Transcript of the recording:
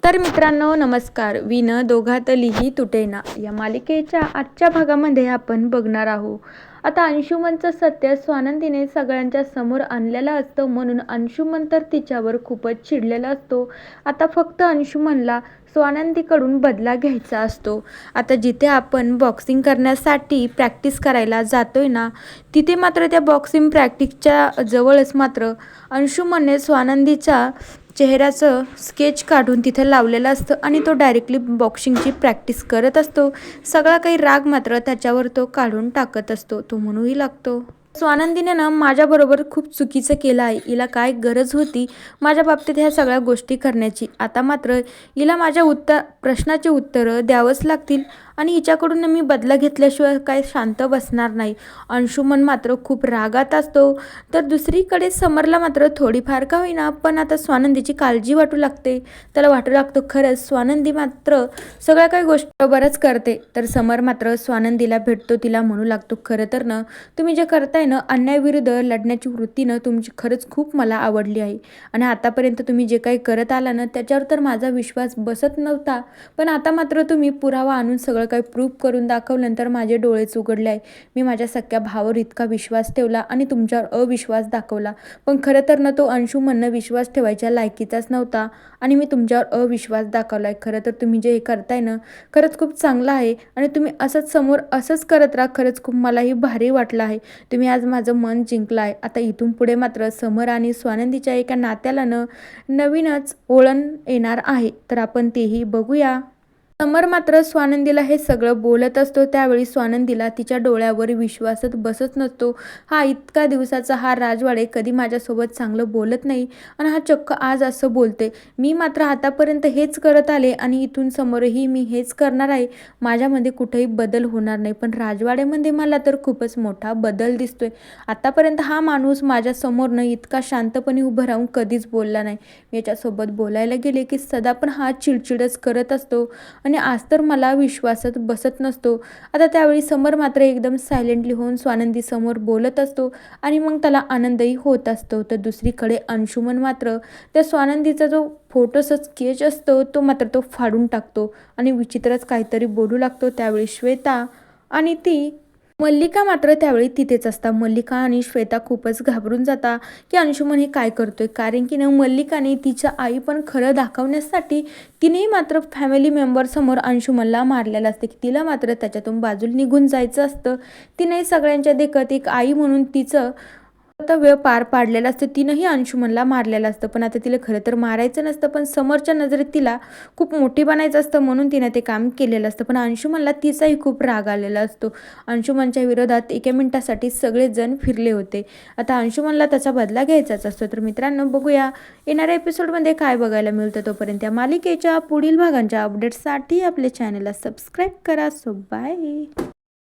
तर मित्रांनो नमस्कार. विण दोघातलीही तुटेना या मालिकेच्या आजच्या भागामध्ये आपण बघणार आहोत. आता अंशुमनचं सत्य स्वानंदीने सगळ्यांच्या समोर आणलेलं असतं, म्हणून अंशुमन तर तिच्यावर खूपच चिडलेला असतो. आता फक्त अंशुमनला स्वानंदीकडून बदला घ्यायचा असतो. आता जिथे आपण बॉक्सिंग करण्यासाठी प्रॅक्टिस करायला जातोय ना, तिथे मात्र त्या बॉक्सिंग प्रॅक्टिसच्या जवळच मात्र अंशुमनने स्वानंदीचा चेहऱ्याचं स्केच काढून तिथं लावलेलं असतं आणि तो डायरेक्टली बॉक्सिंगची प्रॅक्टिस करत असतो. सगळा काही राग मात्र त्याच्यावर तो काढून टाकत असतो. तो म्हणूही लागतो, स्वानंदीने ना माझ्याबरोबर खूप चुकीचं केलं आहे. हिला काय गरज होती माझ्या बाबतीत ह्या सगळ्या गोष्टी करण्याची. आता मात्र हिला माझ्या प्रश्नाचे उत्तरं द्यावंच लागतील आणि हिच्याकडून मी बदला घेतल्याशिवाय काय शांत बसणार नाही. अंशुमन मात्र खूप रागात असतो. तर दुसरीकडे समरला मात्र थोडीफार का होईना पण आता स्वानंदीची काळजी वाटू लागते. त्याला वाटू लागतं खरंच स्वानंदी मात्र सगळ्या काही गोष्टी बरंच करते. तर समर मात्र स्वानंदीला भेटतो. तिला म्हणू लागतो, खरं तर ना तुम्ही जे करताय ना अन्यायाविरुद्ध लढण्याची वृत्ती ना तुमची खरंच खूप मला आवडली आहे. आणि आतापर्यंत तुम्ही जे काही करत आला ना त्याच्यावर तर माझा विश्वास बसत नव्हता, पण आता मात्र तुम्ही पुरावा आणून सगळं काही प्रूफ करून दाखवल्यानंतर माझे डोळेच उघडले आहे. मी माझ्या सख्या भावावर इतका विश्वास ठेवला आणि तुमच्यावर अविश्वास दाखवला, पण खरं तर ना तो अंशुमननं विश्वास ठेवायच्या लायकीचाच नव्हता आणि मी तुमच्यावर अविश्वास दाखवला आहे. खरं तर तुम्ही जे हे करताय ना खरंच खूप चांगलं आहे आणि तुम्ही असंच समोर असंच करत राहा. खरंच खूप मलाही भारी वाटलं आहे. तुम्ही आज माझं मन जिंकलं आहे. आता इथून पुढे मात्र समर आणि स्वानंदीच्या एका नात्याला नवीनच वळण येणार आहे, तर आपण तेही बघूया. समर मात्र स्वानंदीला हे सगळं बोलत असतो. त्यावेळी स्वानंदीला तिच्या डोळ्यावर विश्वासच बसत नसतो. हा इतका दिवसाचा हा राजवाडे कधी माझ्यासोबत चांगलं बोलत नाही आणि हा चक्क आज असं बोलते. मी मात्र आतापर्यंत हेच करत आले आणि इथून समोरही मी हेच करणार आहे. माझ्यामध्ये कुठेही बदल होणार नाही, पण राजवाड्यामध्ये मला तर खूपच मोठा बदल दिसतोय. आतापर्यंत हा माणूस माझ्यासमोरनं इतका शांतपणे उभं राहून कधीच बोलला नाही. मी याच्यासोबत बोलायला गेले की सदा पण हा चिडचिडच करत असतो आणि आज तर मला विश्वासात बसत नसतो. आता त्यावेळी समर मात्र एकदम सायलेंटली होऊन स्वानंदी समोर बोलत असतो आणि मग त्याला आनंदही होत असतो. तर दुसरीकडे अंशुमन मात्र त्या स्वानंदीचा जो फोटोचा स्केच असतो तो मात्र तो फाडून टाकतो आणि विचित्रच काहीतरी बोलू लागतो. त्यावेळी श्वेता आणि ती मल्लिका मात्र त्यावेळी तिथेच असतात. मल्लिका आणि श्वेता खूपच घाबरून जाता की अंशुमन हे काय करतोय, कारण की मल्लिकाने तिच्या आई पण खरं दाखवण्यासाठी तिनेही मात्र फॅमिली मेंबर समोर अंशुमनला मारलेलं असते की तिला मात्र त्याच्यातून बाजूला निघून जायचं असतं. तिनेही सगळ्यांच्या देखत एक आई म्हणून तिचं कर्तव्य पार पाडलेलं असतं. तिनंही अंशुमनला मारलेलं असतं, पण आता तिला खरं तर मारायचं नसतं, पण समोरच्या नजरेत तिला खूप मोठी बनायचं असतं म्हणून तिनं ते काम केलेलं असतं. पण अंशुमनला तिचाही खूप राग आलेला असतो. अंशुमनच्या विरोधात एका मिनिटासाठी सगळेजण फिरले होते. आता अंशुमनला त्याचा बदला घ्यायचाच असतो. तर मित्रांनो बघूया येणाऱ्या एपिसोडमध्ये काय बघायला मिळतं. तोपर्यंत या मालिकेच्या पुढील भागांच्या अपडेट्ससाठी आपल्या चॅनलला सबस्क्राईब करा. So bye.